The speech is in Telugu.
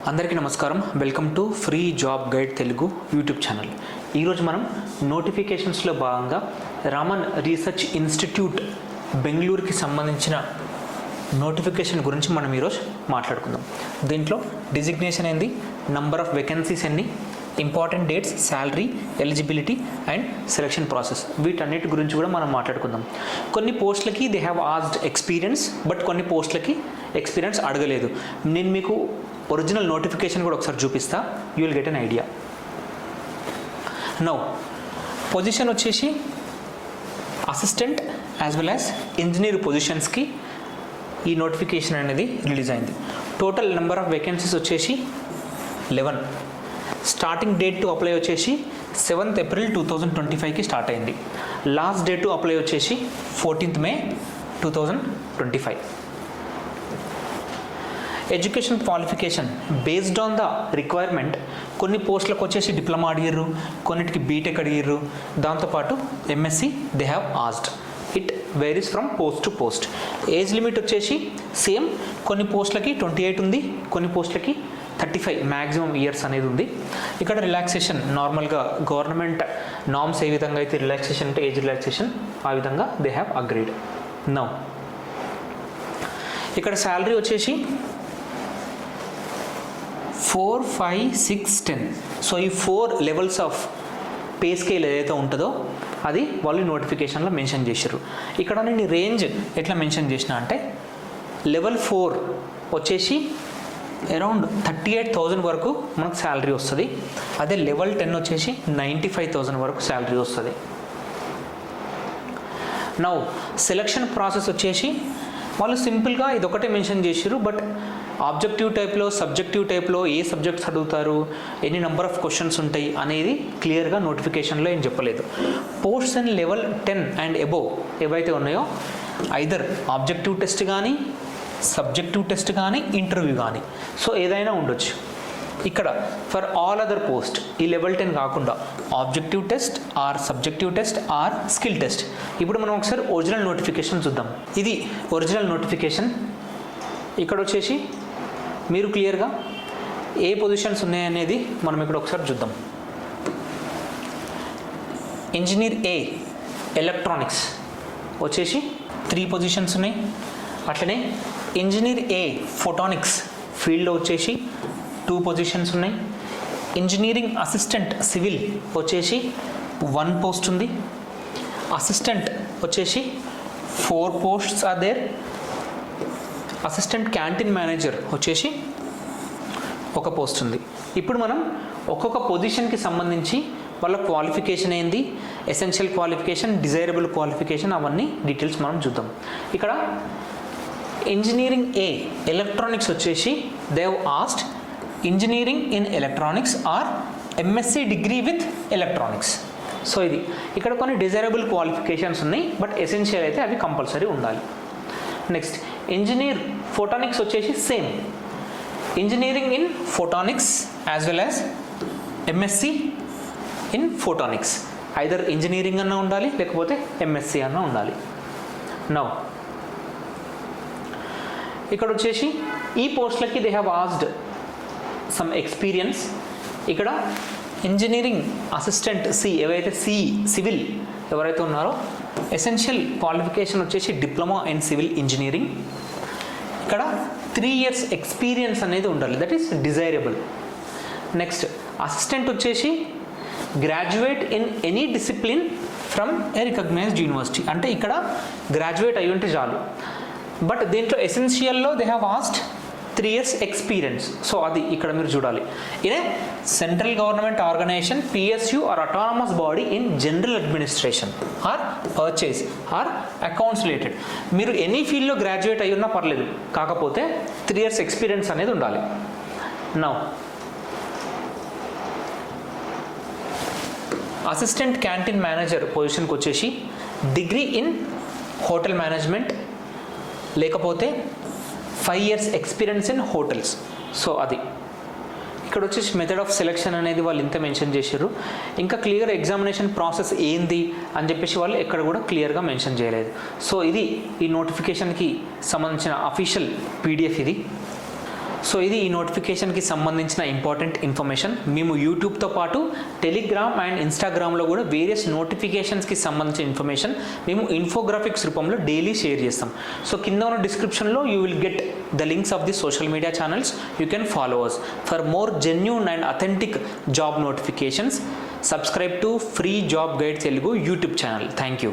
అందరికీ నమస్కారం. Welcome to free job guide Telugu YouTube channel. ఈరోజు మనం నోటిఫికేషన్స్లో భాగంగా రామన్ రీసెర్చ్ ఇన్స్టిట్యూట్ బెంగళూరుకి సంబంధించిన నోటిఫికేషన్ గురించి మనం ఈరోజు మాట్లాడుకుందాం. దీంట్లో డిజిగ్నేషన్ ఏంది, నంబర్ ఆఫ్ వేకెన్సీస్ ఎన్ని, important dates, salary, eligibility and selection process, వీటన్నిటి గురించి కూడా మనం మాట్లాడుకుందాం. కొన్ని పోస్టులకి they have asked experience, but కొన్ని పోస్టులకి ఎక్స్పీరియన్స్ అడగలేదు. నేను మీకు ఒరిజినల్ నోటిఫికేషన్ కూడా ఒకసారి చూపిస్తా, you will get an idea. Now position వచ్చేసి assistant as well as engineer పొజిషన్స్కి ఈ నోటిఫికేషన్ అనేది రిలీజ్ అయింది. టోటల్ నెంబర్ ఆఫ్ వేకెన్సీస్ వచ్చేసి 11. స్టార్టింగ్ డేట్ టు అప్లై వచ్చేసి 7th April 2025కి స్టార్ట్ అయింది. లాస్ట్ డేట్ టు అప్లై వచ్చేసి 14th May 2025. Education qualification based on the requirement. కొన్ని పోస్టులకు వచ్చేసి డిప్లొమా అడిగారు, కొన్నిటికి బీటెక్ అడిగారు, దాంతోపాటు MSc they have asked. It varies from post to post. Age limit వచ్చేసి సేమ్, కొన్ని పోస్టులకి 28 ఉంది, కొన్ని పోస్టులకి 35 మ్యాక్సిమం ఇయర్స్ అనేది ఉంది. ఇక్కడ రిలాక్సేషన్ నార్మల్గా గవర్నమెంట్ నామ్స్ ఏ విధంగా అయితే రిలాక్సేషన్ అంటే ఏజ్ రిలాక్సేషన్, ఆ విధంగా దే హ్యావ్ అగ్రీడ్. నౌ ఇక్కడ శాలరీ వచ్చేసి 4, 5, 6, 10. సో ఈ 4 లెవెల్స్ ఆఫ్ పే స్కేల్ ఏదైతే ఉంటుందో అది వాళ్ళు నోటిఫికేషన్లో మెన్షన్ చేశారు. ఇక్కడ నేను రేంజ్ ఎట్లా మెన్షన్ చేసిన అంటే లెవెల్ 4 వచ్చేసి అరౌండ్ 38,000 వరకు మనకు శాలరీ వస్తుంది. అదే లెవెల్ 10 వచ్చేసి 95,000 వరకు శాలరీ వస్తుంది. నౌ సెలక్షన్ ప్రాసెస్ వచ్చేసి వాళ్ళు సింపుల్గా ఇదొకటే మెన్షన్ చేశారు, బట్ ఆబ్జెక్టివ్ టైప్లో, సబ్జెక్టివ్ టైప్లో ఏ సబ్జెక్ట్స్ అడుగుతారు, ఎన్ని నెంబర్ ఆఫ్ క్వశ్చన్స్ ఉంటాయి అనేది క్లియర్గా నోటిఫికేషన్లో ఏం చెప్పలేదు. Posts and level 10 and above ఏవైతే ఉన్నాయో ఐదర్ ఆబ్జెక్టివ్ టెస్ట్ కానీ, సబ్జెక్టివ్ టెస్ట్ కానీ, ఇంటర్వ్యూ కానీ, సో ఏదైనా ఉండొచ్చు. ఇక్కడ ఫర్ ఆల్ అదర్ పోస్ట్ ఈ లెవెల్ 10 కాకుండా objective test or subjective test or skill test. ఇప్పుడు మనం ఒకసారి ఒరిజినల్ నోటిఫికేషన్ చూద్దాం. ఇది ఒరిజినల్ నోటిఫికేషన్. ఇక్కడ వచ్చేసి మీరు క్లియర్గా ఏ పొజిషన్స్ ఉన్నాయనేది మనం ఇక్కడ ఒకసారి చూద్దాం. ఇంజనీర్ ఏ ఎలక్ట్రానిక్స్ వచ్చేసి 3 పొజిషన్స్ ఉన్నాయి. అట్లనే ఇంజనీర్ ఏ ఫోటానిక్స్ ఫీల్డ్లో వచ్చేసి 2 పొజిషన్స్ ఉన్నాయి. ఇంజనీరింగ్ అసిస్టెంట్ సివిల్ వచ్చేసి 1 పోస్ట్ ఉంది. అసిస్టెంట్ వచ్చేసి 4 posts are there. Assistant canteen manager వచ్చేసి 1 పోస్ట్ ఉంది. ఇప్పుడు మనం ఒక్కొక్క పొజిషన్కి సంబంధించి వాళ్ళ క్వాలిఫికేషన్ ఏంది, ఎసెన్షియల్ క్వాలిఫికేషన్, డిజైరబుల్ క్వాలిఫికేషన్, అవన్నీ డీటెయిల్స్ మనం చూద్దాం. ఇక్కడ ఇంజనీరింగ్ ఏ ఎలక్ట్రానిక్స్ వచ్చేసి they have asked engineering in electronics or MSc degree with electronics. So ఇది ఇక్కడ కొన్ని డిజైరబుల్ క్వాలిఫికేషన్స్ ఉన్నాయి, బట్ ఎసెన్షియల్ అయితే అవి కంపల్సరీ ఉండాలి. నెక్స్ట్ ఇంజనీర్ ఫోటానిక్స్ వచ్చేసి same, engineering in photonics as well as MSc in photonics. Either engineering అన్నా ఉండాలి, లేకపోతే ఎంఎస్సి అన్నా ఉండాలి. నౌ ఇక్కడ వచ్చేసి ఈ పోస్టులకి they have asked some experience. ఇక్కడ ఇంజనీరింగ్ అసిస్టెంట్ సి ఏవైతే సివిల్ ఎవరైతే ఉన్నారో ఎసెన్షియల్ క్వాలిఫికేషన్ వచ్చేసి డిప్లొమా ఇన్ సివిల్ ఇంజనీరింగ్. ఇక్కడ 3 years ఎక్స్పీరియన్స్ అనేది ఉండాలి, that is desirable. Next assistant వచ్చేసి graduate in any discipline from a recognised university. అంటే ఇక్కడ గ్రాడ్యుయేట్ అయ్యి ఉంటే చాలు, బట్ దీంట్లో ఎసెన్షియల్లో they have asked 3 years experience. So అది ఇక్కడ మీరు చూడాలి. ఇదే central government organisation, PSU are autonomous body in general administration or purchase or accounts related. మీరు ఎనీ ఫీల్డ్లో గ్రాడ్యుయేట్ అయ్యి ఉన్నా పర్లేదు, కాకపోతే 3 years ఎక్స్పీరియన్స్ అనేది ఉండాలి. నౌ అసిస్టెంట్ క్యాంటీన్ మేనేజర్ పొజిషన్కి వచ్చేసి డిగ్రీ ఇన్ హోటల్ మేనేజ్మెంట్, లేకపోతే 5 years experience in hotels. So అది ఇక్కడ వచ్చేసి మెథడ్ ఆఫ్ సెలెక్షన్ అనేది వాళ్ళు ఇంత మెన్షన్ చేశారు. ఇంకా క్లియర్ ఎగ్జామినేషన్ ప్రాసెస్ ఏంది అని చెప్పేసి వాళ్ళు ఎక్కడ కూడా క్లియర్గా మెన్షన్ చేయలేదు. సో ఇది ఈ నోటిఫికేషన్కి సంబంధించిన అఫీషియల్ పీడిఎఫ్ ఇది. సో ఇది ఈ నోటిఫికేషన్కి సంబంధించిన ఇంపార్టెంట్ ఇన్ఫర్మేషన్. మేము యూట్యూబ్తో పాటు టెలిగ్రామ్ అండ్ ఇన్స్టాగ్రామ్లో కూడా వేరియస్ నోటిఫికేషన్స్కి సంబంధించిన ఇన్ఫర్మేషన్ మేము ఇన్ఫోగ్రాఫిక్స్ రూపంలో డైలీ షేర్ చేస్తాం. సో కింద ఉన్న డిస్క్రిప్షన్లో you will get the links of the social media channels. You can follow us for more genuine and authentic job notifications. Subscribe to free job guide Telugu YouTube channel. Thank you.